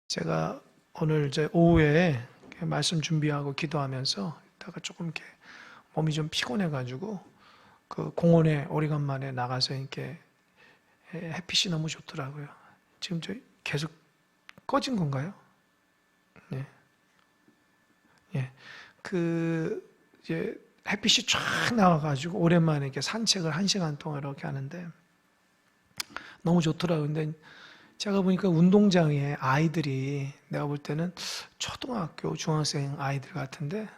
제가 오늘 이제 오후에 말씀 준비하고 기도하면서 이따가 조금 이렇게 몸이 좀 피곤해가지고 그 공원에 오래간만에 나가서 이렇게 햇빛이 너무 좋더라고요. 지금 저 계속 꺼진 건가요? 네. 예. 그 이제 햇빛이 쫙 나와가지고 오랜만에 이렇게 산책을 1시간 동안 이렇게 하는데 너무 좋더라고요. 근데 제가 보니까 운동장에 아이들이 내가 볼 때는 초등학교, 중학생 아이들 같은데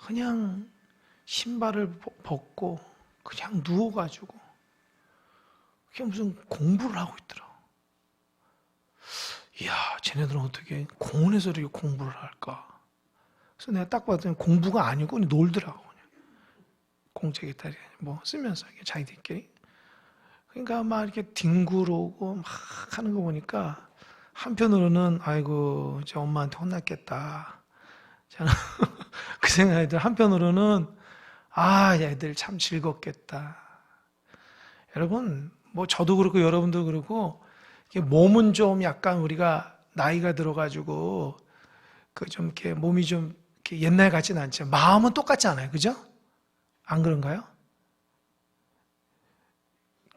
그냥 신발을 벗고 그냥 누워가지고 그냥 무슨 공부를 하고 있더라고. 이야, 쟤네들은 어떻게 공원에서 이렇게 공부를 할까? 그래서 내가 딱 봤더니 공부가 아니고 그냥 놀더라고. 그냥. 공책에 다 뭐 쓰면서 자기들끼리. 그러니까 막 이렇게 뒹구르고 막 하는 거 보니까 한편으로는 아이고 저 엄마한테 혼났겠다. 저는 그 생각이 들어. 한편으로는 아 얘들 참 즐겁겠다. 여러분 뭐 저도 그렇고 여러분도 그렇고 몸은 좀 약간 우리가 나이가 들어가지고 그 좀 이렇게 몸이 좀 이렇게 옛날 같지는 않죠. 마음은 똑같지 않아요, 그죠? 안 그런가요?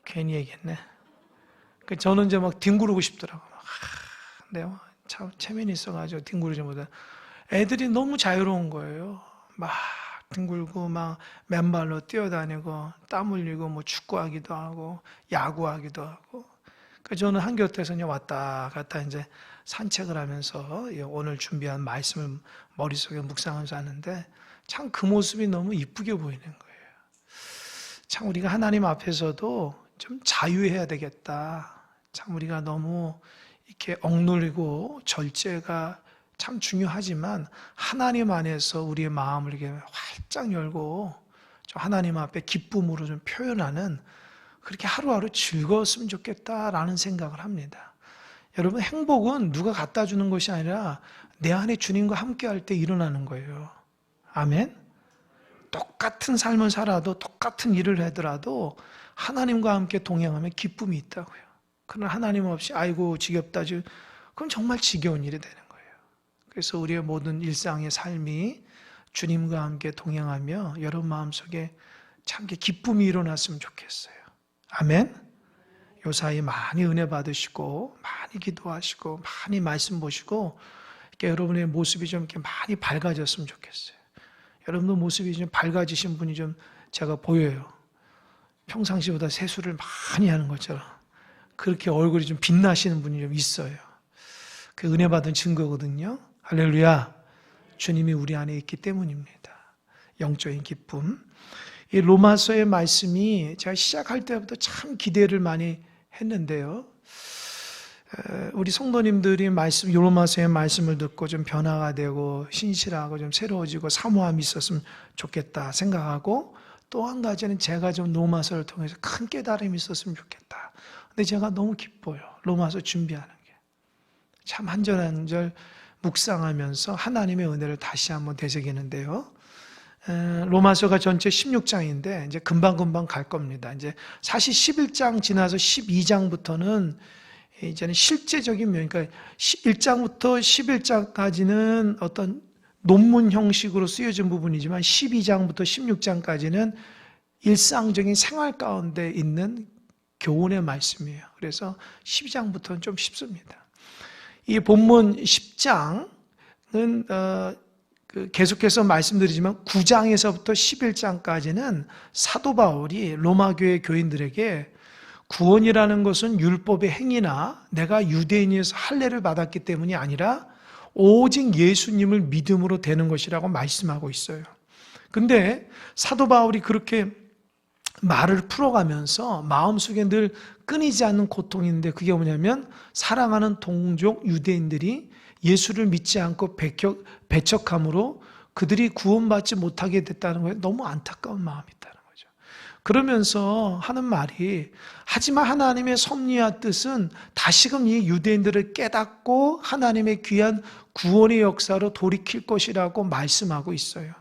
괜히 얘기했네. 저는 이제 막 뒹구르고 싶더라고. 내가 참 체면이 있어가지고 뒹구르지 못해. 애들이 너무 자유로운 거예요. 막 뒹굴고 막 맨발로 뛰어다니고 땀 흘리고 뭐 축구하기도 하고 야구하기도 하고. 저는 한 곁에서 그냥 왔다 갔다 이제 산책을 하면서 오늘 준비한 말씀을 머릿속에 묵상하면서 하는데 참 그 모습이 너무 이쁘게 보이는 거예요. 참 우리가 하나님 앞에서도 좀 자유해야 되겠다. 참 우리가 너무 이렇게 억눌리고 절제가 참 중요하지만 하나님 안에서 우리의 마음을 이렇게 활짝 열고 좀 하나님 앞에 기쁨으로 좀 표현하는 그렇게 하루하루 즐거웠으면 좋겠다라는 생각을 합니다. 여러분 행복은 누가 갖다 주는 것이 아니라 내 안에 주님과 함께 할 때 일어나는 거예요. 아멘? 똑같은 삶을 살아도 똑같은 일을 하더라도 하나님과 함께 동행하면 기쁨이 있다고요. 그러나 하나님 없이 아이고 지겹다. 그건 정말 지겨운 일이 되는 거예요. 그래서 우리의 모든 일상의 삶이 주님과 함께 동행하며 여러분 마음속에 참 기쁨이 일어났으면 좋겠어요. 아멘? 요 사이 많이 은혜 받으시고 많이 기도하시고 많이 말씀 보시고 이렇게 여러분의 모습이 좀 이렇게 많이 밝아졌으면 좋겠어요. 여러분도 모습이 좀 밝아지신 분이 좀 제가 보여요. 평상시보다 세수를 많이 하는 것처럼 그렇게 얼굴이 좀 빛나시는 분이 좀 있어요. 그 은혜 받은 증거거든요. 할렐루야. 주님이 우리 안에 있기 때문입니다. 영적인 기쁨. 이 로마서의 말씀이 제가 시작할 때부터 참 기대를 많이 했는데요. 우리 성도님들이 로마서의 말씀을 듣고 좀 변화가 되고 신실하고 좀 새로워지고 사모함이 있었으면 좋겠다 생각하고 또 한 가지는 제가 좀 로마서를 통해서 큰 깨달음이 있었으면 좋겠다. 근데 제가 너무 기뻐요. 로마서 준비하는 게. 참 한 절 한 절 묵상하면서 하나님의 은혜를 다시 한번 되새기는데요. 로마서가 전체 16장인데 이제 금방금방 갈 겁니다. 이제 사실 11장 지나서 12장부터는 이제는 실제적인 면, 그러니까 1장부터 11장까지는 어떤 논문 형식으로 쓰여진 부분이지만 12장부터 16장까지는 일상적인 생활 가운데 있는 교훈의 말씀이에요. 그래서 12장부터는 좀 쉽습니다. 이 본문 10장은 계속해서 말씀드리지만 9장에서부터 11장까지는 사도 바울이 로마 교회 교인들에게 구원이라는 것은 율법의 행위나 내가 유대인이어서 할례를 받았기 때문이 아니라 오직 예수님을 믿음으로 되는 것이라고 말씀하고 있어요. 근데 사도 바울이 그렇게 말을 풀어가면서 마음속에 늘 끊이지 않는 고통인데 그게 뭐냐면 사랑하는 동족 유대인들이 예수를 믿지 않고 배척함으로 그들이 구원받지 못하게 됐다는 거에 너무 안타까운 마음이 있다는 거죠. 그러면서 하는 말이 하지만 하나님의 섭리와 뜻은 다시금 이 유대인들을 깨닫고 하나님의 귀한 구원의 역사로 돌이킬 것이라고 말씀하고 있어요.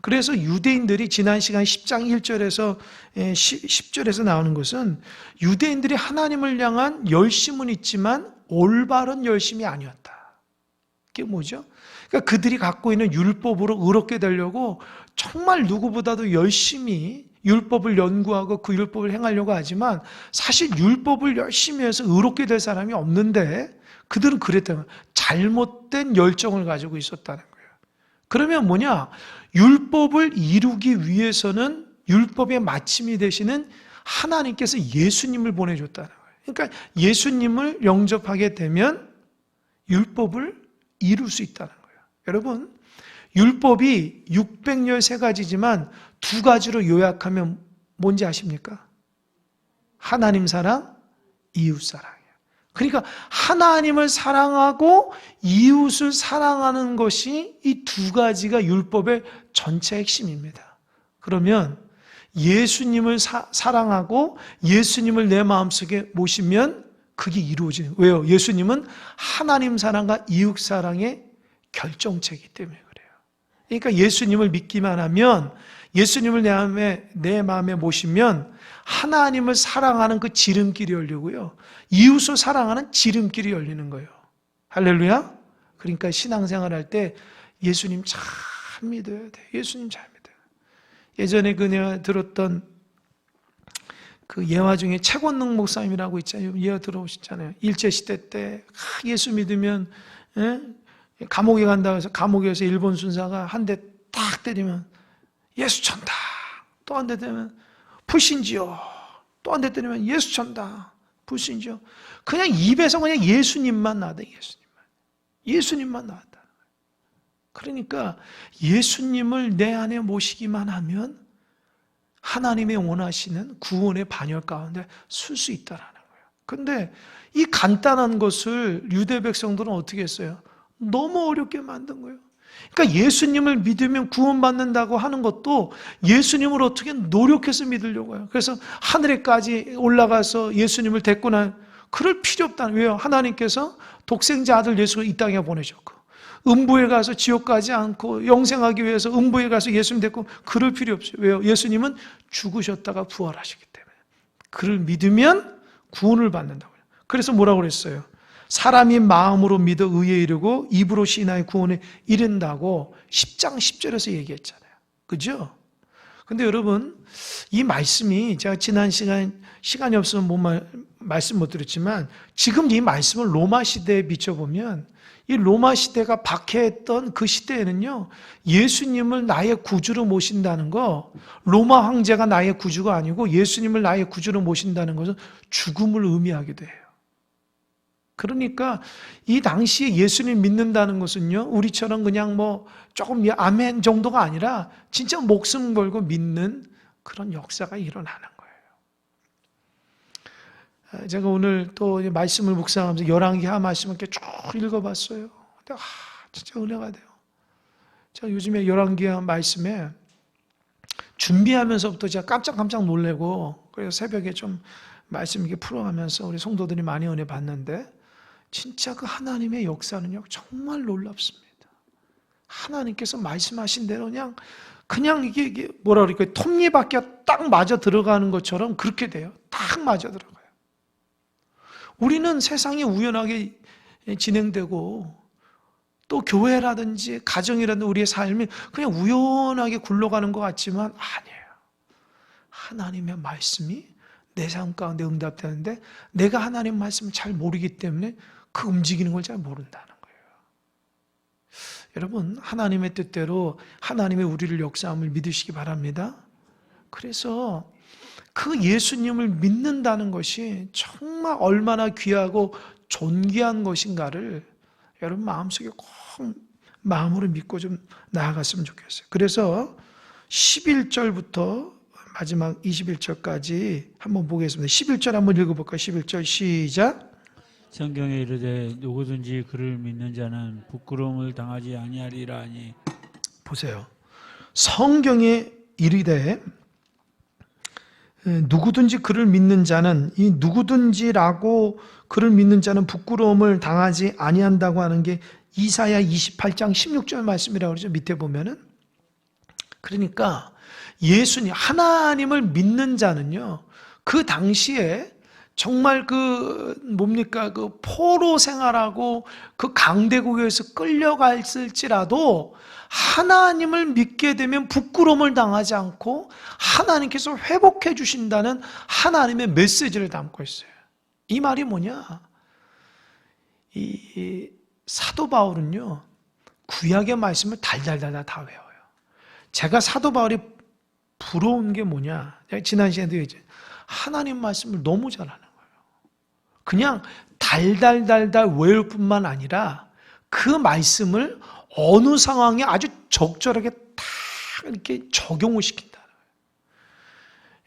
그래서 유대인들이 지난 시간 10장 1절에서 10절에서 나오는 것은 유대인들이 하나님을 향한 열심은 있지만 올바른 열심이 아니었다. 그게 뭐죠? 그러니까 그들이 갖고 있는 율법으로 의롭게 되려고 정말 누구보다도 열심히 율법을 연구하고 그 율법을 행하려고 하지만 사실 율법을 열심히 해서 의롭게 될 사람이 없는데 그들은 그랬다는 거예요. 잘못된 열정을 가지고 있었다는 거예요. 그러면 뭐냐? 율법을 이루기 위해서는 율법의 마침이 되시는 하나님께서 예수님을 보내줬다는 거예요. 그러니까 예수님을 영접하게 되면 율법을 이룰 수 있다는 거예요. 여러분, 율법이 613가지지만 두 가지로 요약하면 뭔지 아십니까? 하나님 사랑, 이웃 사랑이에요. 그러니까 하나님을 사랑하고 이웃을 사랑하는 것이 이 두 가지가 율법의 전체 핵심입니다. 그러면 예수님을 사랑하고 예수님을 내 마음속에 모시면 그게 이루어지는 거예요. 왜요? 예수님은 하나님 사랑과 이웃 사랑의 결정체이기 때문에 그래요. 그러니까 예수님을 믿기만 하면, 예수님을 내 마음에 모시면 하나님을 사랑하는 그 지름길이 열리고요, 이웃을 사랑하는 지름길이 열리는 거예요. 할렐루야. 그러니까 신앙생활 할 때 예수님 잘 믿어야 돼. 예수님 잘 믿어요. 예전에 내가 들었던 그 예화 중에 최권능 목사님이라고 있잖아요. 예화 들어오셨잖아요. 일제시대 때 예수 믿으면 감옥에 간다고 해서 감옥에서 일본 순사가 한 대 딱 때리면 예수 천다. 또 한 대 때리면 불신지요. 또 한 대 때리면 예수 천다. 불신지요. 그냥 입에서 그냥 예수님만 나다. 예수님만 나왔다. 그러니까 예수님을 내 안에 모시기만 하면 하나님의 원하시는 구원의 반열 가운데 쓸 수 있다라는 거예요. 그런데 이 간단한 것을 유대 백성들은 어떻게 했어요? 너무 어렵게 만든 거예요. 그러니까 예수님을 믿으면 구원받는다고 하는 것도 예수님을 어떻게 노력해서 믿으려고 해요. 그래서 하늘에까지 올라가서 예수님을 데리고 그럴 필요 없다는 거예요. 하나님께서 독생자 아들 예수를 이 땅에 보내셨고, 음부에 가서 지옥 가지 않고 영생하기 위해서 음부에 가서 예수님 데리고 그럴 필요 없어요. 왜요? 예수님은 죽으셨다가 부활하시기 때문에. 그를 믿으면 구원을 받는다고요. 그래서 뭐라고 그랬어요? 사람이 마음으로 믿어 의에 이르고 입으로 신하의 구원에 이른다고 10장 10절에서 얘기했잖아요. 그죠? 근데 여러분, 이 말씀이 제가 지난 시간이 없으면 말씀 못 드렸지만 지금 이 말씀을 로마 시대에 비춰보면 이 로마 시대가 박해했던 그 시대에는요, 예수님을 나의 구주로 모신다는 거, 로마 황제가 나의 구주가 아니고 예수님을 나의 구주로 모신다는 것은 죽음을 의미하기도 해요. 그러니까 이 당시에 예수님 믿는다는 것은요, 우리처럼 그냥 조금 아멘 정도가 아니라 진짜 목숨 걸고 믿는 그런 역사가 일어나는 거예요. 제가 오늘 또 말씀을 묵상하면서 열왕기하 말씀을 이렇게 쭉 읽어봤어요. 근데 진짜 은혜가 돼요. 제가 요즘에 열왕기하 말씀에 준비하면서부터 제가 깜짝 놀래고, 그래서 새벽에 좀 말씀 이렇게 풀어가면서 우리 성도들이 많이 은혜 받는데, 진짜 그 하나님의 역사는요, 정말 놀랍습니다. 하나님께서 말씀하신 대로 그냥 이게 뭐라 그럴까요? 톱니바퀴가 딱 맞아 들어가는 것처럼 그렇게 돼요. 딱 맞아 들어가요. 우리는 세상이 우연하게 진행되고 또 교회라든지 가정이라든지 우리의 삶이 그냥 우연하게 굴러가는 것 같지만 아니에요. 하나님의 말씀이 내 삶 가운데 응답되는데 내가 하나님 말씀을 잘 모르기 때문에 그 움직이는 걸 잘 모른다는 거예요. 여러분, 하나님의 뜻대로 하나님의 우리를 역사함을 믿으시기 바랍니다. 그래서 그 예수님을 믿는다는 것이 정말 얼마나 귀하고 존귀한 것인가를 여러분 마음속에 꼭 마음으로 믿고 좀 나아갔으면 좋겠어요. 그래서 11절부터 마지막 21절까지 한번 보겠습니다. 11절 한번 읽어볼까요? 11절 시작. 성경에 이르되 누구든지 그를 믿는 자는 부끄러움을 당하지 아니하리라 하니. 보세요. 성경에 이르되 누구든지 그를 믿는 자는, 이 누구든지라고 그를 믿는 자는 부끄러움을 당하지 아니한다고 하는 게 이사야 28장 16절 말씀이라고 그러죠. 밑에 보면은. 그러니까 예수님, 하나님을 믿는 자는요, 그 당시에 정말 그 포로 생활하고 그 강대국에서 끌려갔을지라도 하나님을 믿게 되면 부끄러움을 당하지 않고 하나님께서 회복해 주신다는 하나님의 메시지를 담고 있어요. 이 말이 뭐냐? 이 사도 바울은요, 구약의 말씀을 달달달달 다 외워요. 제가 사도 바울이 부러운 게 뭐냐? 지난 시간에도 얘기했죠. 하나님 말씀을 너무 잘하는 거예요. 그냥 달달달달 외울 뿐만 아니라 그 말씀을 어느 상황에 아주 적절하게 딱 이렇게 적용을 시킨다.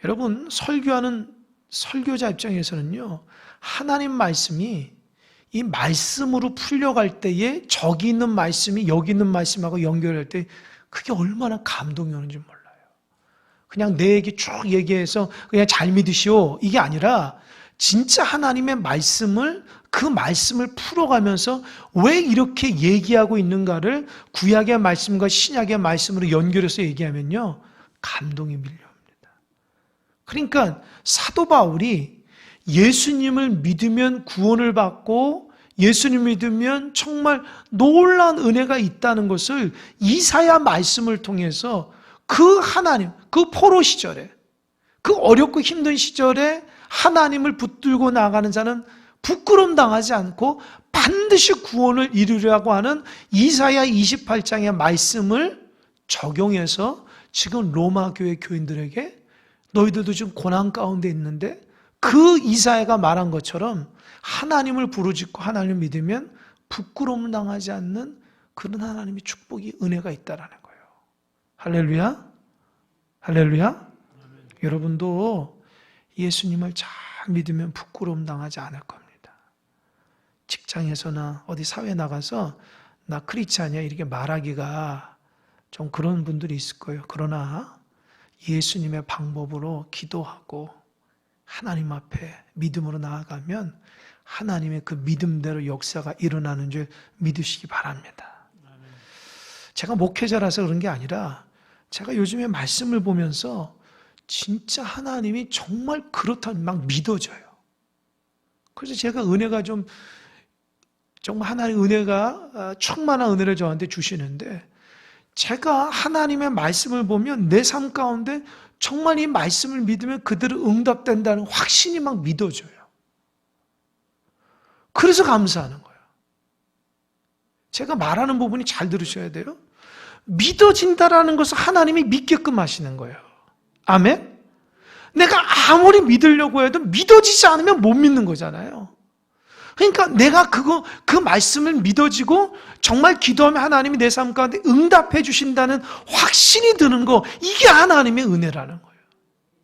여러분, 설교하는 설교자 입장에서는요, 하나님 말씀이 이 말씀으로 풀려갈 때에 저기 있는 말씀이 여기 있는 말씀하고 연결할 때 그게 얼마나 감동이 오는지 몰라요. 그냥 내 얘기 쭉 얘기해서 그냥 잘 믿으시오, 이게 아니라 진짜 하나님의 말씀을, 그 말씀을 풀어가면서 왜 이렇게 얘기하고 있는가를 구약의 말씀과 신약의 말씀으로 연결해서 얘기하면요, 감동이 밀려옵니다. 그러니까 사도 바울이 예수님을 믿으면 구원을 받고 예수님을 믿으면 정말 놀라운 은혜가 있다는 것을 이사야 말씀을 통해서 그 하나님, 그 포로 시절에, 그 어렵고 힘든 시절에 하나님을 붙들고 나가는 자는 부끄러움 당하지 않고 반드시 구원을 이루려고 하는 이사야 28장의 말씀을 적용해서 지금 로마 교회 교인들에게 너희들도 지금 고난 가운데 있는데 그 이사야가 말한 것처럼 하나님을 부르짖고 하나님을 믿으면 부끄러움을 당하지 않는 그런 하나님의 축복이, 은혜가 있다라는 거예요. 할렐루야? 할렐루야? 여러분도 예수님을 잘 믿으면 부끄러움 당하지 않을 겁니다. 직장에서나 어디 사회 나가서 나 크리스찬이야 이렇게 말하기가 좀 그런 분들이 있을 거예요. 그러나 예수님의 방법으로 기도하고 하나님 앞에 믿음으로 나아가면 하나님의 그 믿음대로 역사가 일어나는 줄 믿으시기 바랍니다. 제가 목회자라서 그런 게 아니라 제가 요즘에 말씀을 보면서 진짜 하나님이 정말 그렇다면 막 믿어져요. 그래서 제가 은혜가 좀 정말 하나님의 은혜가 충만한 은혜를 저한테 주시는데 제가 하나님의 말씀을 보면 내 삶 가운데 정말 이 말씀을 믿으면 그대로 응답된다는 확신이 막 믿어져요. 그래서 감사하는 거예요. 제가 말하는 부분이 잘 들으셔야 돼요. 믿어진다라는 것을 하나님이 믿게끔 하시는 거예요. 아멘? 내가 아무리 믿으려고 해도 믿어지지 않으면 못 믿는 거잖아요. 그러니까 내가 그 말씀을 믿어지고 정말 기도하면 하나님이 내 삶 가운데 응답해 주신다는 확신이 드는 거, 이게 하나님의 은혜라는 거예요.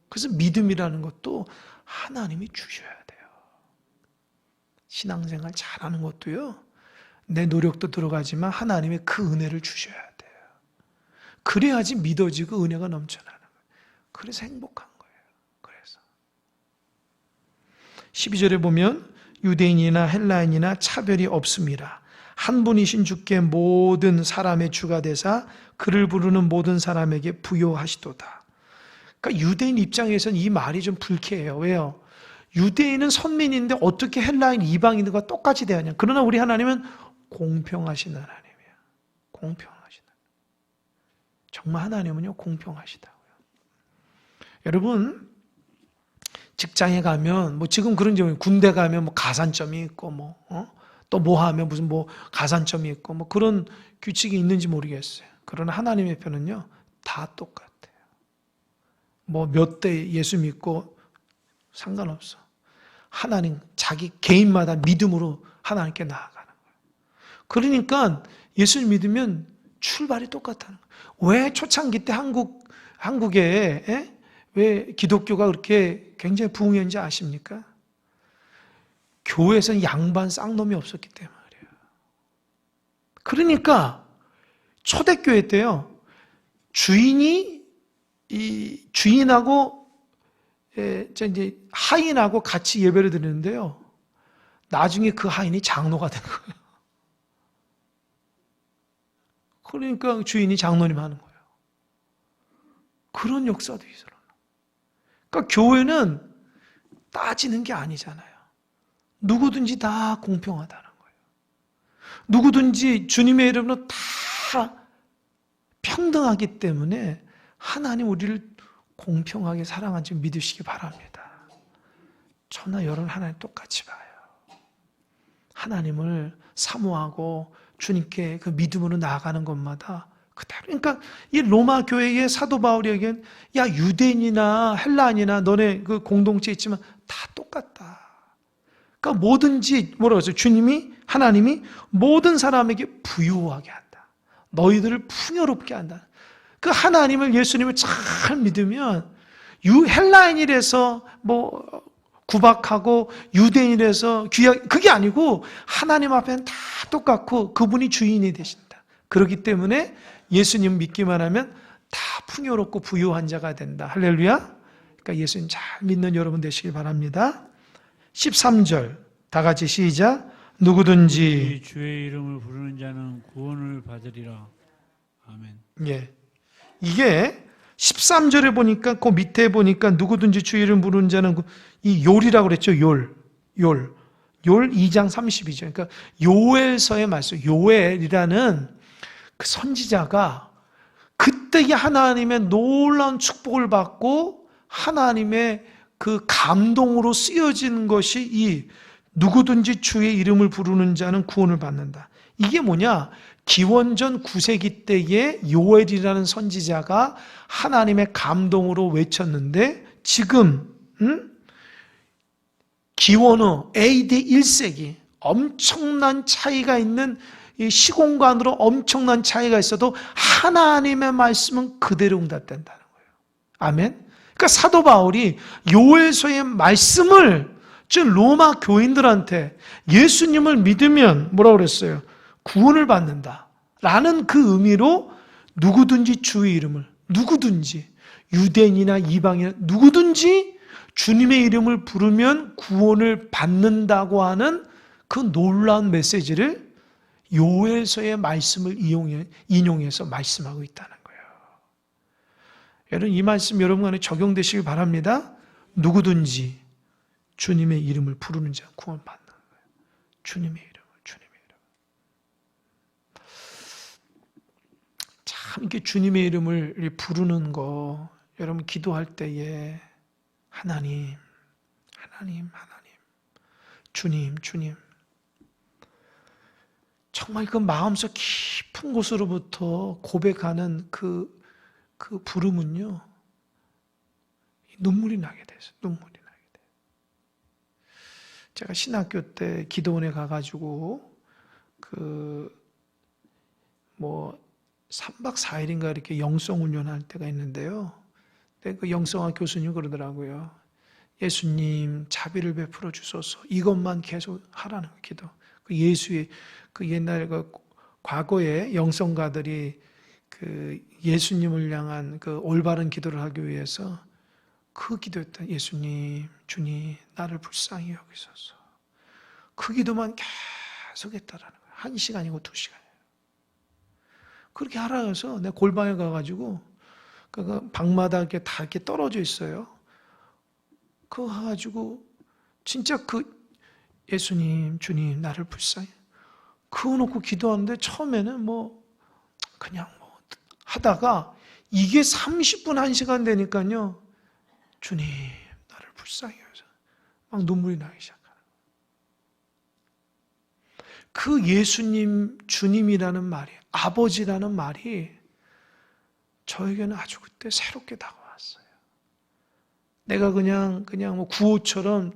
그래서 믿음이라는 것도 하나님이 주셔야 돼요. 신앙생활 잘하는 것도요, 내 노력도 들어가지만 하나님의 그 은혜를 주셔야 돼요. 그래야지 믿어지고 은혜가 넘쳐나는 거예요. 그래서 행복한 거예요. 그래서 12절에 보면 유대인이나 헬라인이나 차별이 없습니다. 한 분이신 주께 모든 사람의 주가 되사 그를 부르는 모든 사람에게 부요하시도다. 그러니까 유대인 입장에서는 이 말이 좀 불쾌해요. 왜요? 유대인은 선민인데 어떻게 헬라인 이방인들과 똑같이 대하냐. 그러나 우리 하나님은 공평하신 하나님이에요. 공평하신 하나님. 정말 하나님은요, 공평하시다고요. 여러분, 직장에 가면 뭐 지금 그런 점이, 군대 가면 뭐 가산점이 있고 또 뭐 하면 무슨 뭐 가산점이 있고 뭐 그런 규칙이 있는지 모르겠어요. 그러나 하나님의 편은요, 다 똑같아요. 뭐 몇 대 예수 믿고 상관없어. 하나님, 자기 개인마다 믿음으로 하나님께 나아가는 거예요. 그러니까 예수를 믿으면 출발이 똑같다는 거예요. 왜 초창기 때 한국에 왜 기독교가 그렇게 굉장히 부흥했는지 아십니까? 교회에서는 양반 쌍놈이 없었기 때문에 그래요. 그러니까 초대교회 때요, 주인하고 이제 하인하고 같이 예배를 드리는데요, 나중에 그 하인이 장로가 된 거예요. 그러니까 주인이 장로님 하는 거예요. 그런 역사도 있어요. 그러니까 교회는 따지는 게 아니잖아요. 누구든지 다 공평하다는 거예요. 누구든지 주님의 이름으로 다 평등하기 때문에 하나님 우리를 공평하게 사랑하는지 믿으시기 바랍니다. 저나 여러분 하나님 똑같이 봐요. 하나님을 사모하고 주님께 그 믿음으로 나아가는 것마다 그대로. 그러니까 이 로마 교회의 사도 바울에게는 야 유대인이나 헬라인이나 너네 그 공동체 있지만 다 똑같다. 그러니까 뭐든지 뭐라고 했어요? 주님이 하나님이 모든 사람에게 부유하게 한다. 너희들을 풍요롭게 한다. 그 하나님을 예수님을 잘 믿으면 헬라인이라서 뭐 구박하고 유대인이라서 귀하게 그게 아니고 하나님 앞에는 다 똑같고 그분이 주인이 되신다. 그렇기 때문에 예수님 믿기만 하면 다 풍요롭고 부유한 자가 된다. 할렐루야. 그러니까 예수님 잘 믿는 여러분 되시길 바랍니다. 13절 다 같이 시작. 누구든지 주의 이름을 부르는 자는 구원을 받으리라. 아멘. 예. 이게 13절에 보니까 그 밑에 보니까 누구든지 주의 이름 부르는 자는 이 욜이라고 그랬죠. 욜 2장 32절. 그러니까 요엘서의 말씀, 요엘이라는 그 선지자가 그때의 하나님의 놀라운 축복을 받고 하나님의 그 감동으로 쓰여진 것이 이 누구든지 주의 이름을 부르는 자는 구원을 받는다. 이게 뭐냐? 기원전 9세기 때에 요엘이라는 선지자가 하나님의 감동으로 외쳤는데 지금 기원 후 AD 1세기 엄청난 차이가 있는 이 시공간으로 엄청난 차이가 있어도 하나님의 말씀은 그대로 응답된다는 거예요. 아멘. 그러니까 사도 바울이 요엘서의 말씀을 즉 로마 교인들한테 예수님을 믿으면 뭐라고 그랬어요? 구원을 받는다 라는 그 의미로 누구든지 주의 이름을 누구든지 유대인이나 이방인 누구든지 주님의 이름을 부르면 구원을 받는다고 하는 그 놀라운 메시지를 요엘서의 말씀을 인용해서 말씀하고 있다는 거예요. 여러분 이 말씀 여러분 안에 적용되시길 바랍니다. 누구든지 주님의 이름을 부르는 자 구원받는 거예요. 주님의 이름. 참 이렇게 주님의 이름을 부르는 거 여러분 기도할 때에 하나님 주님 정말 그 마음속 깊은 곳으로부터 고백하는 그 부름은요 눈물이 나게 돼서 눈물이 나게 돼요. 제가 신학교 때 기도원에 가가지고 3박 4일인가 이렇게 영성 훈련할 때가 있는데요. 그 영성학 교수님 그러더라고요. 예수님 자비를 베풀어 주소서. 이것만 계속 하라는 기도. 그 예수의 그 옛날 그 과거의 영성가들이 그 예수님을 향한 그 올바른 기도를 하기 위해서 그 기도했다. 예수님, 주님, 나를 불쌍히 여기소서. 그 기도만 계속 했다라는 거예요. 1시간이고 2시간. 그렇게 하라 해서 내가 골방에 가가지고 그 방마다 이렇게 다 이렇게 떨어져 있어요. 그거 가가지고 진짜 그 예수님, 주님, 나를 불쌍히 그거 놓고 기도하는데 처음에는 그냥 하다가 이게 30분 1시간 되니까요. 주님, 나를 불쌍히 여기서 막 눈물이 나기 시작하는 그 예수님, 주님이라는 말이 아버지라는 말이 저에게는 아주 그때 새롭게 다가왔어요. 내가 그냥 구호처럼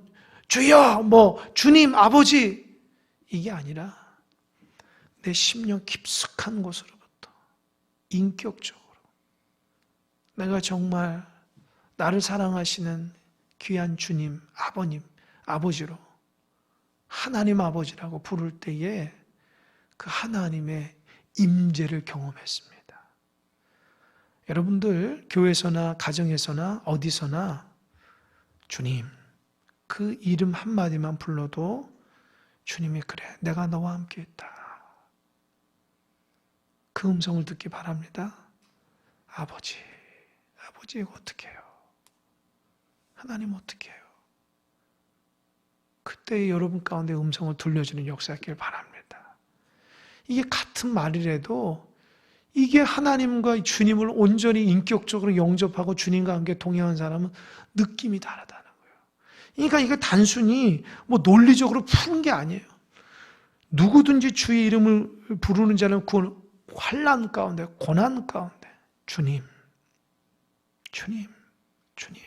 주여, 주님, 아버지 이게 아니라 내 심령 깊숙한 곳으로부터 인격적으로 내가 정말 나를 사랑하시는 귀한 주님, 아버님, 아버지로 하나님 아버지라고 부를 때에 그 하나님의 임재를 경험했습니다. 여러분들 교회에서나 가정에서나 어디서나 주님 그 이름 한마디만 불러도 주님이 그래 내가 너와 함께 있다. 그 음성을 듣기 바랍니다. 아버지 이거 어떻게 해요? 하나님 어떻게 해요? 그때 여러분 가운데 음성을 들려주는 역사였길 바랍니다. 이게 같은 말이라도 이게 하나님과 주님을 온전히 인격적으로 영접하고 주님과 함께 동행한 사람은 느낌이 다르다는 거예요. 그러니까 이게 단순히 뭐 논리적으로 푸는 게 아니에요. 누구든지 주의 이름을 부르는 자는 그 환난 가운데, 고난 가운데 주님, 주님, 주님,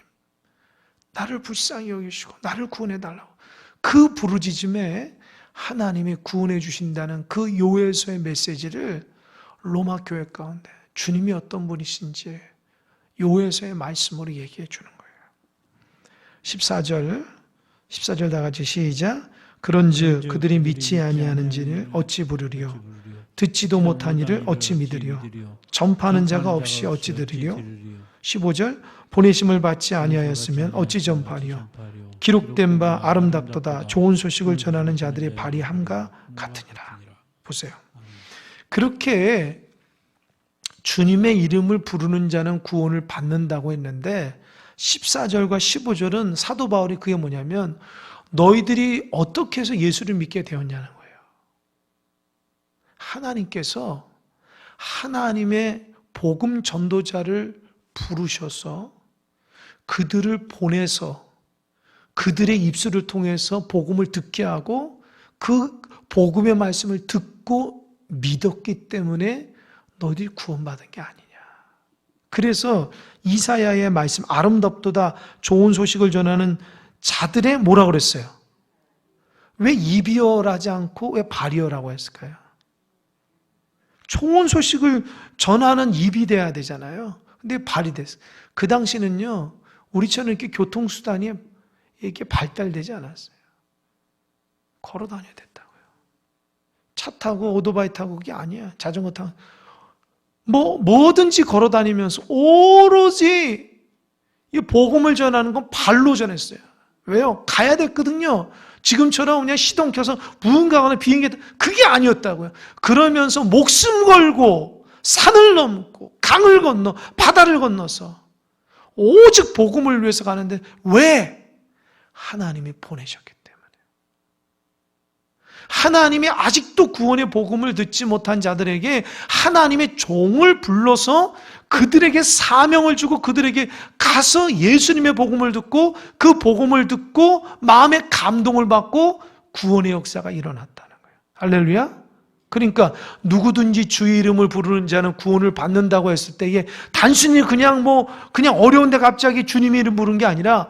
나를 불쌍히 여기시고 나를 구원해 달라고 그 부르짖음에 하나님이 구원해 주신다는 그 요에서의 메시지를 로마 교회 가운데 주님이 어떤 분이신지 요에서의 말씀으로 얘기해 주는 거예요. 14절 다 같이 시작. 그런즉 그들이 믿지 아니하는지를 어찌 부르리요? 듣지도 못한 이를 어찌 믿으리요? 전파하는 자가 없이 어찌 들으리요? 15절 보내심을 받지 아니하였으면 어찌 전파하리요? 기록된 바 아름답도다 좋은 소식을 전하는 자들의 발이 함과 같으니라. 보세요. 그렇게 주님의 이름을 부르는 자는 구원을 받는다고 했는데 14절과 15절은 사도 바울이 그게 뭐냐면 너희들이 어떻게 해서 예수를 믿게 되었냐는 거예요. 하나님께서 하나님의 복음 전도자를 부르셔서 그들을 보내서 그들의 입술을 통해서 복음을 듣게 하고 그 복음의 말씀을 듣고 믿었기 때문에 너희들이 구원받은 게 아니냐. 그래서 이사야의 말씀 아름답도다 좋은 소식을 전하는 자들의 뭐라 그랬어요? 왜 입이어라지 않고 왜 발이어라고 했을까요? 좋은 소식을 전하는 입이 돼야 되잖아요. 근데 발이 됐어요. 그 당시는요, 우리처럼 이렇게 교통수단이 이렇게 발달되지 않았어요. 걸어 다녀야 됐다고요. 차 타고 오토바이 타고 그게 아니야. 자전거 타고. 뭐든지 걸어 다니면서 오로지 이 복음을 전하는 건 발로 전했어요. 왜요? 가야 됐거든요. 지금처럼 그냥 시동 켜서 무언가 가는 비행기 그게 아니었다고요. 그러면서 목숨 걸고 산을 넘고 강을 건너 바다를 건너서 오직 복음을 위해서 가는데 왜? 하나님이 보내셨기 때문에. 하나님이 아직도 구원의 복음을 듣지 못한 자들에게 하나님의 종을 불러서 그들에게 사명을 주고 그들에게 가서 예수님의 복음을 듣고 그 복음을 듣고 마음의 감동을 받고 구원의 역사가 일어났다는 거예요. 할렐루야. 그러니까 누구든지 주의 이름을 부르는 자는 구원을 받는다고 했을 때에 단순히 그냥 어려운데 갑자기 주님의 이름 부르는 게 아니라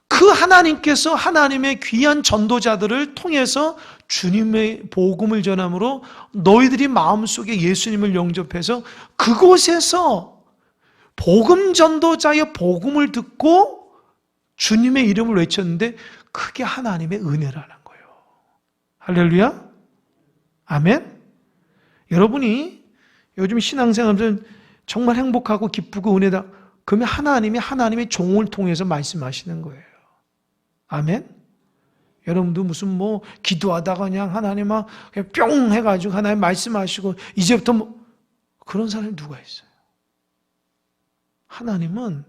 그 하나님께서 하나님의 귀한 전도자들을 통해서 주님의 복음을 전함으로 너희들이 마음속에 예수님을 영접해서 그곳에서 복음 전도자의 복음을 듣고 주님의 이름을 외쳤는데 그게 하나님의 은혜라는 거예요. 할렐루야. 아멘. 여러분이 요즘 신앙생활하면서 정말 행복하고 기쁘고 은혜다. 그러면 하나님이 하나님의 종을 통해서 말씀하시는 거예요. 아멘. 여러분도 무슨 기도하다가 그냥 하나님 그냥 뿅 해가지고 하나님 말씀하시고 이제부터 그런 사람이 누가 있어요? 하나님은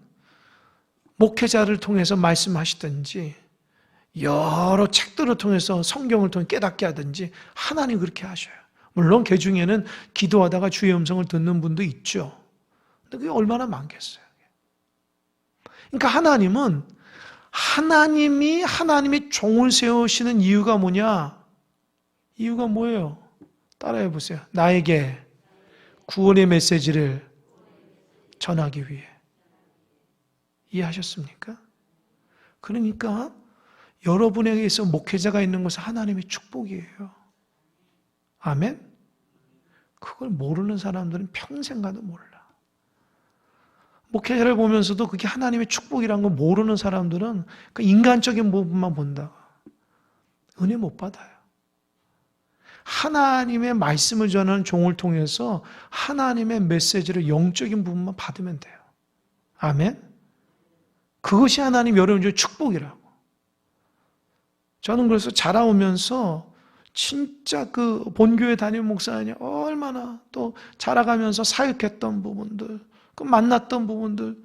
목회자를 통해서 말씀하시든지 여러 책들을 통해서 성경을 통해 깨닫게 하든지 하나님 그렇게 하셔요. 물론 그 중에는 기도하다가 주의 음성을 듣는 분도 있죠. 근데 그게 얼마나 많겠어요. 그러니까 하나님이 하나님의 종을 세우시는 이유가 뭐냐? 이유가 뭐예요? 따라해 보세요. 나에게 구원의 메시지를 전하기 위해. 이해하셨습니까? 그러니까 여러분에게서 목회자가 있는 것은 하나님의 축복이에요. 아멘? 그걸 모르는 사람들은 평생 가도 몰라. 목회자를 보면서도 그게 하나님의 축복이라는 걸 모르는 사람들은 그 인간적인 부분만 본다가 은혜 못 받아요. 하나님의 말씀을 전하는 종을 통해서 하나님의 메시지를 영적인 부분만 받으면 돼요. 아멘? 그것이 하나님 여러분의 축복이라고. 저는 그래서 자라오면서 진짜 그 본교회 담임 목사님 얼마나 또 자라가면서 사역했던 부분들 그 만났던 부분들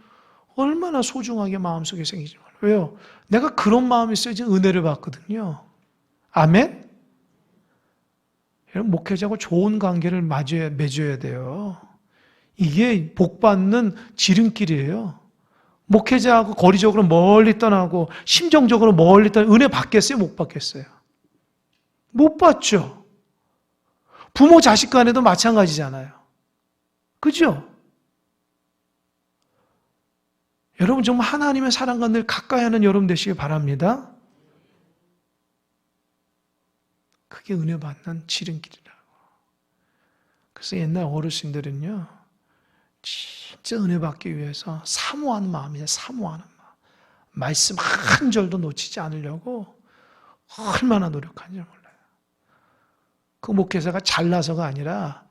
얼마나 소중하게 마음속에 생기지 몰라요. 왜요? 내가 그런 마음이 있어야지 은혜를 받거든요. 아멘? 여러분, 목회자하고 좋은 관계를 맺어야 돼요. 이게 복받는 지름길이에요. 목회자하고 거리적으로 멀리 떠나고 심정적으로 멀리 떠나고 은혜 받겠어요? 못 받겠어요? 못 받죠. 부모 자식 간에도 마찬가지잖아요. 그죠? 여러분 정말 하나님의 사랑과 늘 가까이 하는 여러분 되시길 바랍니다. 그게 은혜 받는 지름길이라고. 그래서 옛날 어르신들은요, 진짜 은혜 받기 위해서 사모하는 마음이에요. 사모하는 마음. 말씀 한 절도 놓치지 않으려고 얼마나 노력하는지 몰라요. 그 목회자가 잘나서가 아니라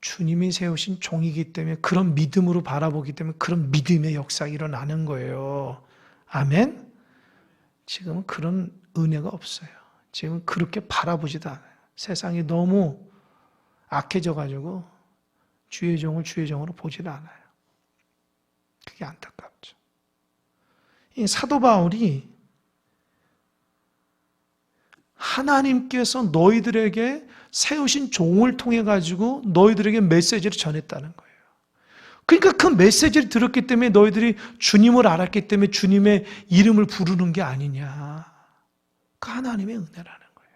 주님이 세우신 종이기 때문에 그런 믿음으로 바라보기 때문에 그런 믿음의 역사가 일어나는 거예요. 아멘? 지금은 그런 은혜가 없어요. 지금은 그렇게 바라보지도 않아요. 세상이 너무 악해져가지고 주의 종을 주의 종으로 보지를 않아요. 그게 안타깝죠. 이 사도 바울이 하나님께서 너희들에게 세우신 종을 통해 가지고 너희들에게 메시지를 전했다는 거예요. 그러니까 그 메시지를 들었기 때문에 너희들이 주님을 알았기 때문에 주님의 이름을 부르는 게 아니냐. 그 하나님의 은혜라는 거예요.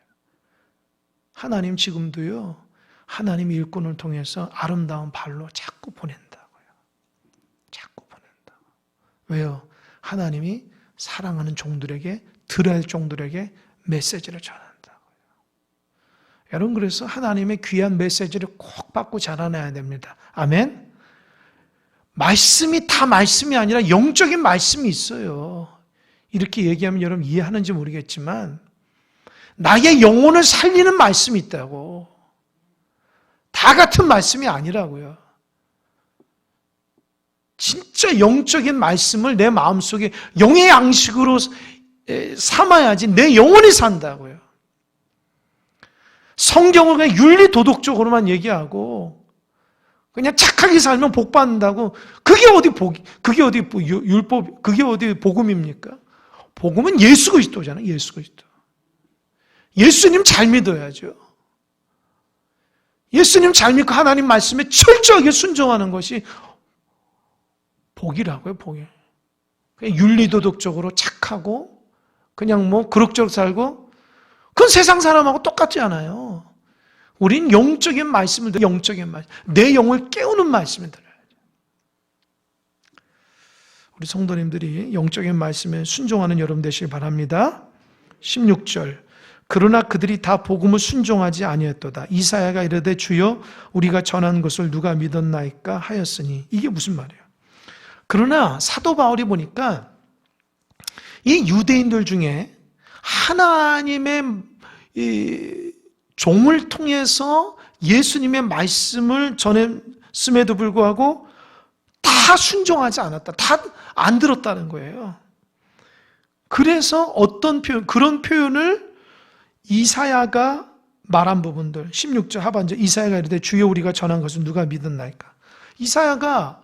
하나님 지금도요, 하나님 일꾼을 통해서 아름다운 발로 자꾸 보낸다고요. 자꾸 보낸다고. 왜요? 하나님이 사랑하는 종들에게, 들어야 할 종들에게 메시지를 전한다고요. 여러분, 그래서 하나님의 귀한 메시지를 꼭 받고 자라나야 됩니다. 아멘? 말씀이 다 말씀이 아니라 영적인 말씀이 있어요. 이렇게 얘기하면 여러분 이해하는지 모르겠지만 나의 영혼을 살리는 말씀이 있다고. 다 같은 말씀이 아니라고요. 진짜 영적인 말씀을 내 마음속에 영의 양식으로 삼아야지 내 영혼이 산다고요. 성경을 그냥 윤리도덕적으로만 얘기하고 그냥 착하게 살면 복 받는다고, 그게 어디 율법, 그게 어디 복음입니까? 복음은 예수 그리스도잖아요. 예수 그리스도. 예수님 잘 믿어야죠. 예수님 잘 믿고 하나님 말씀에 철저하게 순종하는 것이 복이라고요. 복이. 그냥 윤리도덕적으로 착하고 그냥 뭐 그럭저럭 살고 그건 세상 사람하고 똑같지 않아요. 우린 영적인 말씀을 들어요. 영적인 말씀. 내 영을 깨우는 말씀을 들어야죠. 우리 성도님들이 영적인 말씀에 순종하는 여러분 되시길 바랍니다. 16절. 그러나 그들이 다 복음을 순종하지 아니했도다. 이사야가 이르되 주여 우리가 전한 것을 누가 믿었나이까 하였으니. 이게 무슨 말이에요? 그러나 사도 바울이 보니까 이 유대인들 중에 하나님의 이 종을 통해서 예수님의 말씀을 전했음에도 불구하고 다 순종하지 않았다. 다 안 들었다는 거예요. 그래서 어떤 표현, 그런 표현을 이사야가 말한 부분들, 16절 하반절, 이사야가 이르되 주여 우리가 전한 것을 누가 믿었나이까. 이사야가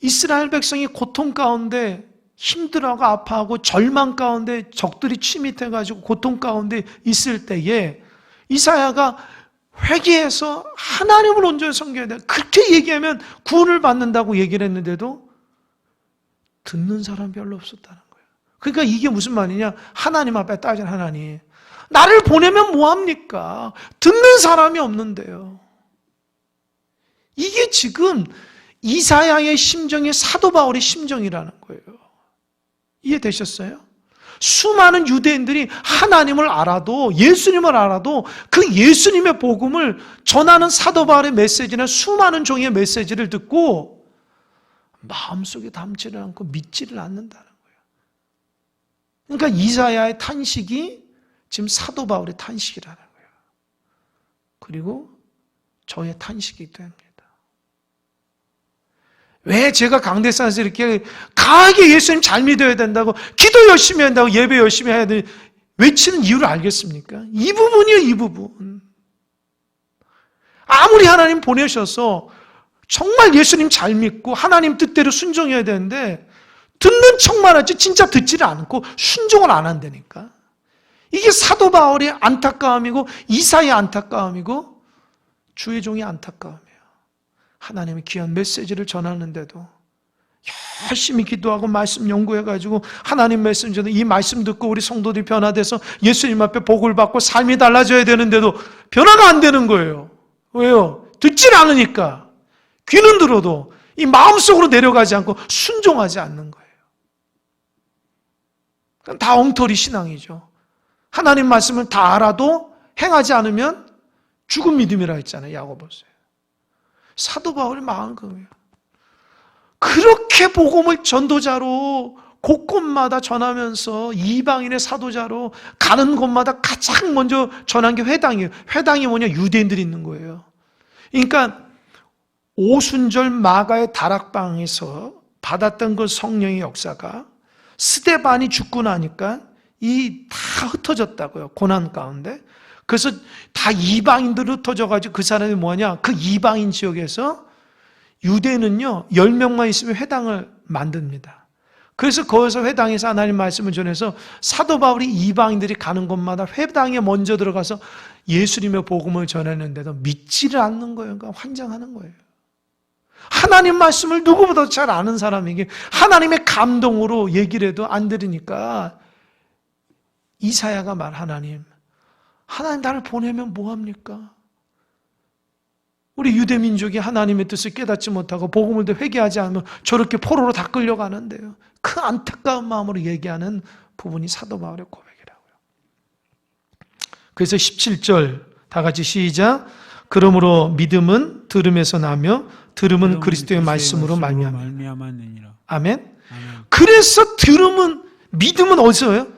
이스라엘 백성이 고통 가운데 힘들어하고 아파하고 절망 가운데 적들이 침입해가지고 고통 가운데 있을 때에 이사야가 회개해서 하나님을 온전히 섬겨야 돼. 그렇게 얘기하면 구원을 받는다고 얘기를 했는데도 듣는 사람 별로 없었다는 거예요. 그러니까 이게 무슨 말이냐? 하나님 앞에 따진 하나님. 나를 보내면 뭐합니까? 듣는 사람이 없는데요. 이게 지금 이사야의 심정이 사도 바울의 심정이라는 거예요. 이해되셨어요? 수많은 유대인들이 하나님을 알아도, 예수님을 알아도 그 예수님의 복음을 전하는 사도 바울의 메시지나 수많은 종의 메시지를 듣고 마음속에 담지를 않고 믿지를 않는다는 거예요. 그러니까 이사야의 탄식이 지금 사도 바울의 탄식이라는 거예요. 그리고 저의 탄식이 됩니다. 왜 제가 강대산에서 이렇게 강하게 예수님 잘 믿어야 된다고, 기도 열심히 한다고, 예배 열심히 해야 돼 외치는 이유를 알겠습니까? 이 부분이에요, 이 부분. 아무리 하나님 보내셔서 정말 예수님 잘 믿고 하나님 뜻대로 순종해야 되는데 듣는 척만 하지 진짜 듣지를 않고 순종을 안 한다니까. 이게 사도 바울의 안타까움이고 이사야의 안타까움이고 주의 종의 안타까움이에요. 하나님의 귀한 메시지를 전하는데도 열심히 기도하고 말씀 연구해가지고 하나님 말씀 전에 이 말씀 듣고 우리 성도들이 변화돼서 예수님 앞에 복을 받고 삶이 달라져야 되는데도 변화가 안 되는 거예요. 왜요? 듣질 않으니까. 귀는 들어도 이 마음속으로 내려가지 않고 순종하지 않는 거예요. 다 엉터리 신앙이죠. 하나님 말씀을 다 알아도 행하지 않으면 죽은 믿음이라 했잖아요. 야고보서에. 사도 바울의 마음은 그거예요. 그렇게 복음을 전도자로 곳곳마다 전하면서 이방인의 사도자로 가는 곳마다 가장 먼저 전한 게 회당이에요. 회당이 뭐냐? 유대인들이 있는 거예요. 그러니까 오순절 마가의 다락방에서 받았던 그 성령의 역사가 스데반이 죽고 나니까 이 다 흩어졌다고요. 고난 가운데. 그래서 다 이방인들 흩어져가지고 그 사람이 뭐냐? 그 이방인 지역에서 유대는요 10명만 있으면 회당을 만듭니다. 그래서 거기서 회당에서 하나님 말씀을 전해서 사도 바울이 이방인들이 가는 곳마다 회당에 먼저 들어가서 예수님의 복음을 전했는데도 믿지를 않는 거예요. 그러니까 환장하는 거예요. 하나님 말씀을 누구보다 잘 아는 사람에게 하나님의 감동으로 얘기를 해도 안 들으니까 이사야가 하나님 나를 보내면 뭐합니까? 우리 유대민족이 하나님의 뜻을 깨닫지 못하고 복음을 회개하지 않으면 저렇게 포로로 다 끌려가는데요. 그 안타까운 마음으로 얘기하는 부분이 사도 바울의 고백이라고요. 그래서 17절 다 같이 시작. 그러므로 믿음은 들음에서 나며 들음은 그리스도의 말씀으로 말미암느니라. 아멘. 그래서 믿음은 어디서요?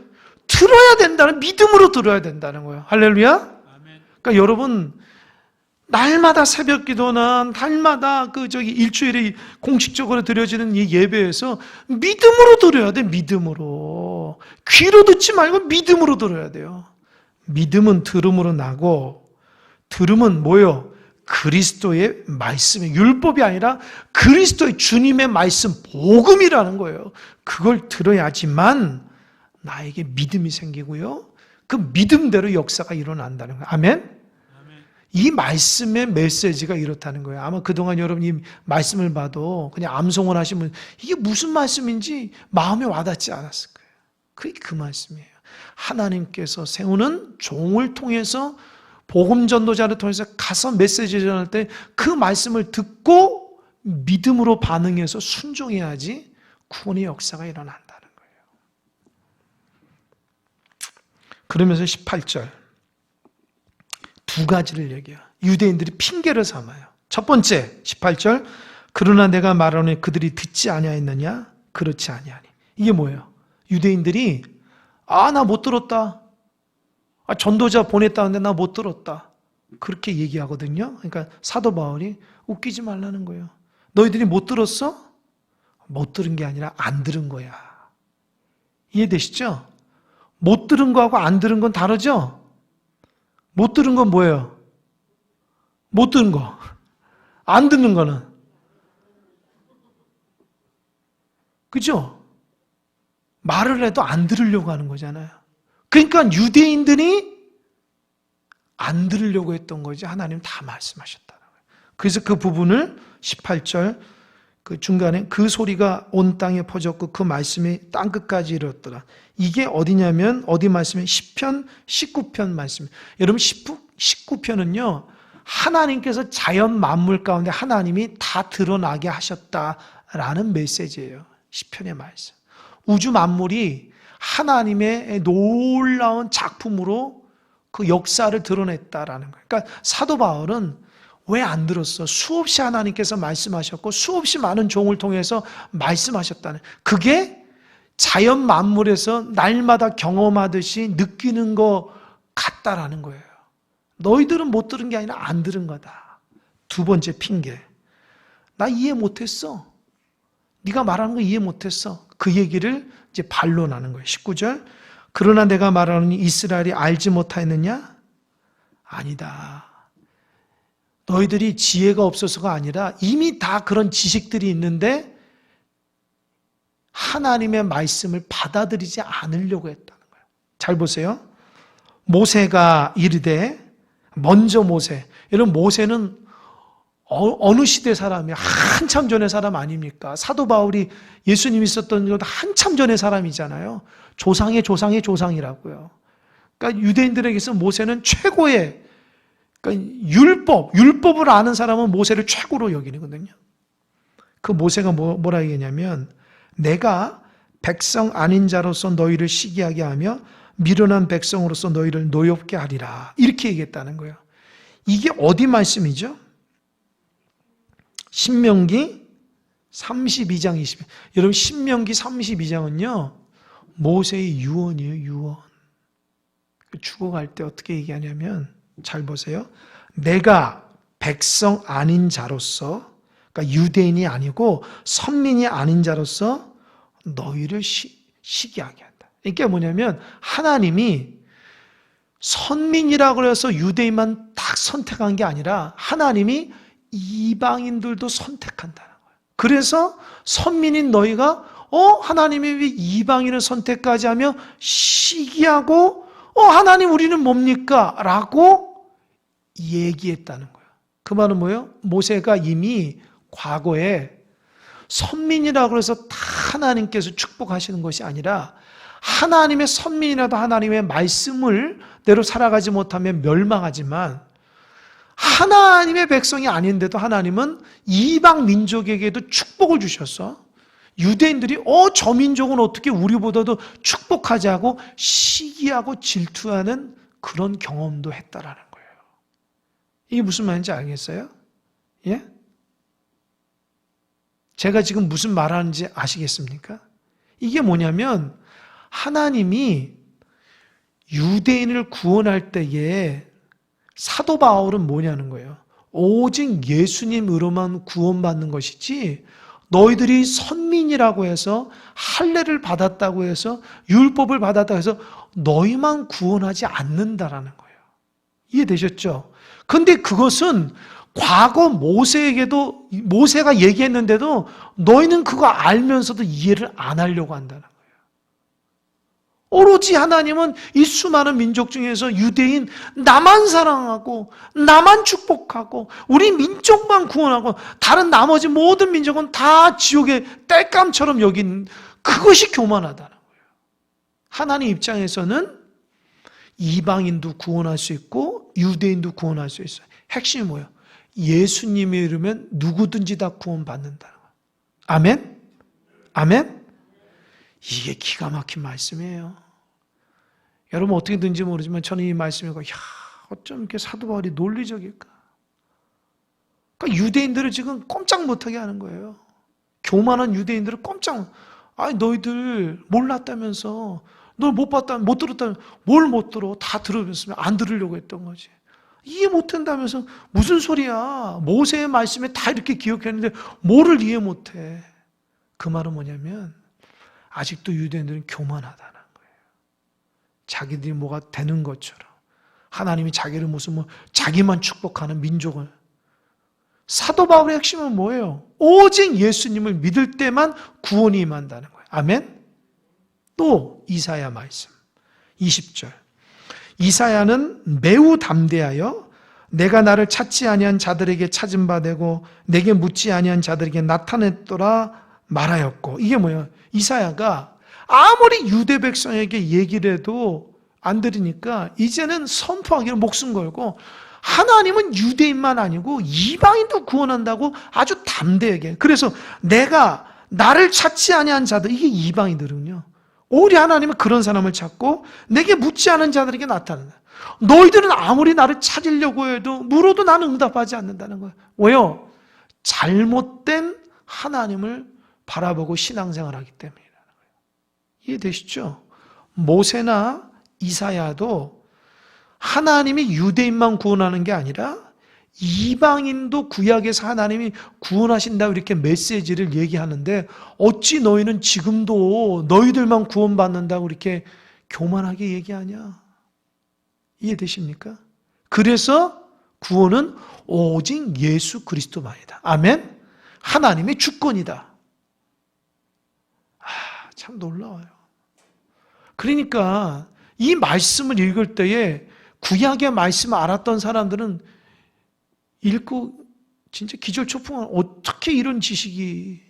들어야 된다는, 믿음으로 들어야 된다는 거예요. 할렐루야. 그러니까 여러분 날마다 새벽 기도나 날마다 일주일에 공식적으로 드려지는 이 예배에서 믿음으로 드려야 돼. 믿음으로. 귀로 듣지 말고 믿음으로 들어야 돼요. 믿음은 들음으로 나고 들음은 뭐요? 그리스도의 말씀이 율법이 아니라 그리스도의 주님의 말씀 복음이라는 거예요. 그걸 들어야지만 나에게 믿음이 생기고요. 그 믿음대로 역사가 일어난다는 거예요. 아멘? 이 말씀의 메시지가 이렇다는 거예요. 아마 그동안 여러분 이 말씀을 봐도 그냥 암송을 하시면 이게 무슨 말씀인지 마음에 와닿지 않았을 거예요. 그게 그 말씀이에요. 하나님께서 세우는 종을 통해서 복음 전도자를 통해서 가서 메시지 전할 때 그 말씀을 듣고 믿음으로 반응해서 순종해야지 구원의 역사가 일어난다는 거예요. 그러면서 18절 두 가지를 얘기해요. 유대인들이 핑계를 삼아요. 첫 번째 18절 그러나 내가 말하노니 그들이 듣지 아니하였느냐? 그렇지 아니하니. 이게 뭐예요? 유대인들이 나 못 들었다. 전도자 보냈다는데 나 못 들었다. 그렇게 얘기하거든요. 그러니까 사도 바울이 웃기지 말라는 거예요. 너희들이 못 들었어? 못 들은 게 아니라 안 들은 거야. 이해되시죠? 못 들은 거하고 안 들은 건 다르죠? 못 들은 건 뭐예요? 못 들은 거. 안 듣는 거는. 그죠? 말을 해도 안 들으려고 하는 거잖아요. 그러니까 유대인들이 안 들으려고 했던 거지 하나님 다 말씀하셨다는 거예요. 그래서 그 부분을 18절 그 중간에 그 소리가 온 땅에 퍼졌고 그 말씀이 땅끝까지 이르렀더라. 이게 어디냐면 어디 말씀이 시편 19편 말씀. 여러분 19편은요. 하나님께서 자연 만물 가운데 하나님이 다 드러나게 하셨다라는 메시지예요. 시편의 말씀. 우주 만물이 하나님의 놀라운 작품으로 그 역사를 드러냈다라는 거예요. 그러니까 사도 바울은 왜 안 들었어? 수없이 하나님께서 말씀하셨고 수없이 많은 종을 통해서 말씀하셨다는 그게 자연 만물에서 날마다 경험하듯이 느끼는 것 같다라는 거예요. 너희들은 못 들은 게 아니라 안 들은 거다. 두 번째 핑계. 나 이해 못했어. 네가 말하는 거 이해 못했어. 그 얘기를 이제 반론하는 거예요. 19절. 그러나 내가 말하노니 이스라엘이 알지 못하였느냐? 아니다. 너희들이 지혜가 없어서가 아니라 이미 다 그런 지식들이 있는데 하나님의 말씀을 받아들이지 않으려고 했다는 거예요. 잘 보세요. 모세가 이르되, 먼저 모세. 여러분, 모세는 어느 시대 사람이에요? 한참 전의 사람 아닙니까? 사도 바울이 예수님이 있었던 것도 한참 전의 사람이잖아요. 조상의 조상의 조상이라고요. 그러니까 유대인들에게서 모세는 최고의, 그러니까 율법을 아는 사람은 모세를 최고로 여기거든요. 그 모세가 뭐라 얘기냐면, 내가 백성 아닌 자로서 너희를 시기하게 하며 미련한 백성으로서 너희를 노엽게 하리라. 이렇게 얘기했다는 거예요. 이게 어디 말씀이죠? 신명기 32장 20. 여러분, 신명기 32장은요, 모세의 유언이에요, 유언. 죽어갈 때 어떻게 얘기하냐면, 잘 보세요. 내가 백성 아닌 자로서, 그러니까 유대인이 아니고 선민이 아닌 자로서 너희를 시기하게 한다. 이게 뭐냐면, 하나님이 선민이라고 해서 유대인만 딱 선택한 게 아니라 하나님이 이방인들도 선택한다는 거예요. 그래서 선민인 너희가 하나님이 왜 이방인을 선택하지 하며 시기하고 하나님 우리는 뭡니까? 라고 얘기했다는 거예요. 그 말은 뭐예요? 모세가 이미 과거에 선민이라고 해서 다 하나님께서 축복하시는 것이 아니라 하나님의 선민이라도 하나님의 말씀을 대로 살아가지 못하면 멸망하지만 하나님의 백성이 아닌데도 하나님은 이방 민족에게도 축복을 주셔서 유대인들이 저 민족은 어떻게 우리보다도 축복하지 하고 시기하고 질투하는 그런 경험도 했다라는 거예요. 이게 무슨 말인지 알겠어요? 예? 제가 지금 무슨 말하는지 아시겠습니까? 이게 뭐냐면 하나님이 유대인을 구원할 때에 사도 바울은 뭐냐는 거예요. 오직 예수님으로만 구원받는 것이지 너희들이 선민이라고 해서 할례를 받았다고 해서 율법을 받았다고 해서 너희만 구원하지 않는다라는 거예요. 이해되셨죠? 근데 그것은 과거 모세가 얘기했는데도 너희는 그거 알면서도 이해를 안 하려고 한다는 거예요. 오로지 하나님은 이 수많은 민족 중에서 유대인 나만 사랑하고 나만 축복하고 우리 민족만 구원하고 다른 나머지 모든 민족은 다 지옥의 땔감처럼 여긴 그것이 교만하다는 거예요. 하나님 입장에서는 이방인도 구원할 수 있고 유대인도 구원할 수 있어요. 핵심이 뭐예요? 예수님이 이르면 누구든지 다 구원받는다는 거예요. 아멘? 아멘? 이게 기가 막힌 말씀이에요. 여러분 어떻게든지 모르지만 저는 이 말씀을 어쩜 이렇게 사도 바울이 논리적일까? 그러니까 유대인들을 지금 꼼짝 못하게 하는 거예요. 교만한 유대인들을 너희들 몰랐다면서, 널 못 봤다면, 못 들었다면, 뭘 못 들어? 다 들으면서 안 들으려고 했던 거지. 이해 못한다면서 무슨 소리야? 모세의 말씀에 다 이렇게 기억했는데 뭐를 이해 못해? 그 말은 뭐냐면 아직도 유대인들은 교만하다는 거예요. 자기들이 뭐가 되는 것처럼 하나님이 자기를 무슨 자기만 축복하는 민족을. 사도 바울의 핵심은 뭐예요? 오직 예수님을 믿을 때만 구원이 임한다는 거예요. 아멘? 또 이사야 말씀 20절. 이사야는 매우 담대하여 내가 나를 찾지 아니한 자들에게 찾은 바 되고 내게 묻지 아니한 자들에게 나타냈더라 말하였고. 이게 뭐예요? 이사야가 아무리 유대 백성에게 얘기를 해도 안 들으니까 이제는 선포하기로 목숨 걸고 하나님은 유대인만 아니고 이방인도 구원한다고 아주 담대하게. 그래서 내가 나를 찾지 아니한 자들, 이게 이방인들은요, 오히려 하나님은 그런 사람을 찾고 내게 묻지 않은 자들에게 나타난다. 너희들은 아무리 나를 찾으려고 해도 물어도 나는 응답하지 않는다는 거예요. 왜요? 잘못된 하나님을 바라보고 신앙생활하기 때문이라는 거예요. 이해되시죠? 모세나 이사야도 하나님이 유대인만 구원하는 게 아니라 이방인도 구약에서 하나님이 구원하신다고 이렇게 메시지를 얘기하는데 어찌 너희는 지금도 너희들만 구원받는다고 이렇게 교만하게 얘기하냐? 이해되십니까? 그래서 구원은 오직 예수 그리스도만이다. 아멘. 하나님의 주권이다. 참 놀라워요. 그러니까 이 말씀을 읽을 때에 구약의 말씀을 알았던 사람들은 읽고 진짜 기절초풍한 어떻게 이런 지식이.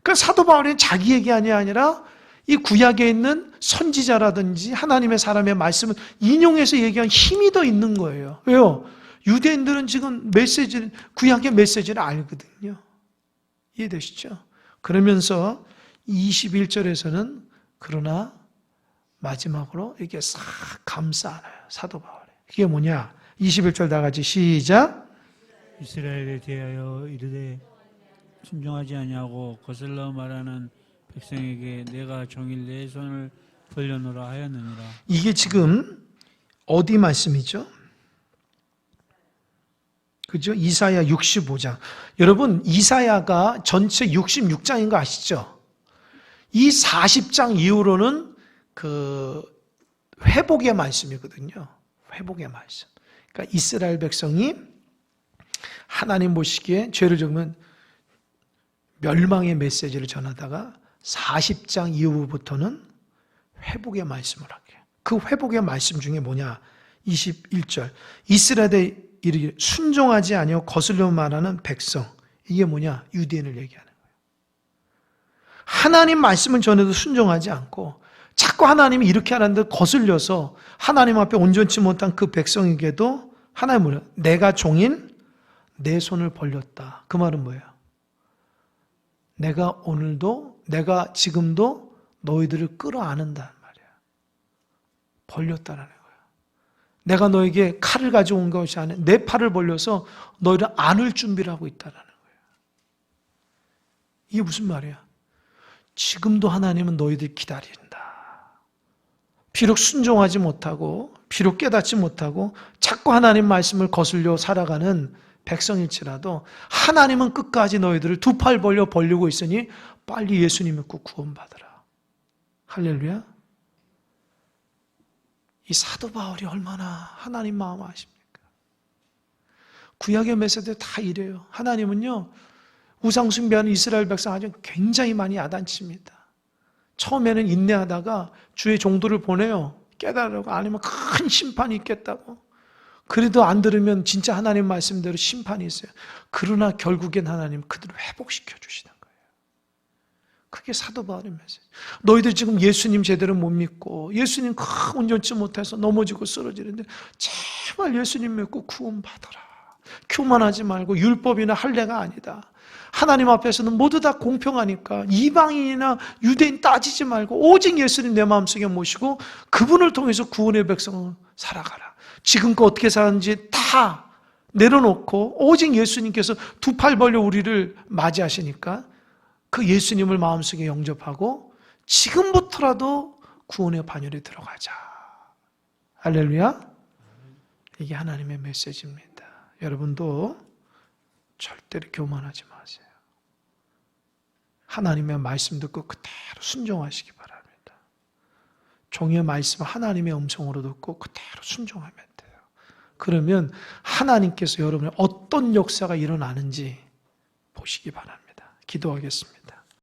그러니까 사도 바울은 자기 얘기가 아니라 이 구약에 있는 선지자라든지 하나님의 사람의 말씀을 인용해서 얘기한 힘이 더 있는 거예요. 왜요? 유대인들은 지금 구약의 메시지를 알거든요. 이해되시죠? 그러면서 21절에서는 그러나 마지막으로 이렇게 싹 감싸 안아요. 사도 바울이. 그게 뭐냐? 21절 다 같이 시작. 이스라엘에 대하여 이르되 순종하지 아니하고 거슬러 말하는 백성에게 내가 종일 내 손을 벌려놓으라 하였느니라. 이게 지금 어디 말씀이죠? 그죠? 이사야 65장. 여러분, 이사야가 전체 66장인 거 아시죠? 이 40장 이후로는 그 회복의 말씀이거든요. 회복의 말씀. 그러니까 이스라엘 백성이 하나님 보시기에 죄를 적으면 멸망의 메시지를 전하다가 40장 이후부터는 회복의 말씀을 하게. 그 회복의 말씀 중에 뭐냐? 21절. 이스라엘에 이르기를 순종하지 아니하고 거슬려 말하는 백성. 이게 뭐냐? 유대인을 얘기하는 거예요. 하나님 말씀을 전해도 순종하지 않고 자꾸 하나님이 이렇게 하는데 거슬려서 하나님 앞에 온전치 못한 그 백성에게도 하나님 뭐냐? 내가 종인 내 손을 벌렸다. 그 말은 뭐예요? 내가 오늘도 내가 지금도 너희들을 끌어안는다는 말이야. 벌렸다라는 거야. 내가 너에게 칼을 가져온 것이 아니라 내 팔을 벌려서 너희를 안을 준비를 하고 있다라는 거야. 이게 무슨 말이야? 지금도 하나님은 너희들 기다린다. 비록 순종하지 못하고 비록 깨닫지 못하고 자꾸 하나님 말씀을 거슬려 살아가는 백성일지라도 하나님은 끝까지 너희들을 두 팔 벌려 벌리고 있으니 빨리 예수님 믿고 구원받으라. 할렐루야. 이 사도 바울이 얼마나 하나님 마음 아십니까? 구약의 메시지들 다 이래요. 하나님은요, 우상 숭배하는 이스라엘 백성 아주 굉장히 많이 야단칩니다. 처음에는 인내하다가 주의 종도를 보내요. 깨달으라고. 아니면 큰 심판이 있겠다고. 그래도 안 들으면 진짜 하나님 말씀대로 심판이 있어요. 그러나 결국엔 하나님 그들을 회복시켜 주시는 거예요. 그게 사도 바울의 메시지. 너희들 지금 예수님 제대로 못 믿고 예수님 온전치 못해서 넘어지고 쓰러지는데 제발 예수님 믿고 구원받아라. 교만하지 말고 율법이나 할례가 아니다. 하나님 앞에서는 모두 다 공평하니까 이방인이나 유대인 따지지 말고 오직 예수님 내 마음속에 모시고 그분을 통해서 구원의 백성을 살아가라. 지금껏 어떻게 사는지 다 내려놓고 오직 예수님께서 두 팔 벌려 우리를 맞이하시니까 그 예수님을 마음속에 영접하고 지금부터라도 구원의 반열에 들어가자. 할렐루야. 이게 하나님의 메시지입니다. 여러분도 절대로 교만하지 마세요. 하나님의 말씀 듣고 그대로 순종하시기 바랍니다. 종의 말씀 하나님의 음성으로 듣고 그대로 순종하면 돼요. 그러면 하나님께서 여러분의 어떤 역사가 일어나는지 보시기 바랍니다. 기도하겠습니다.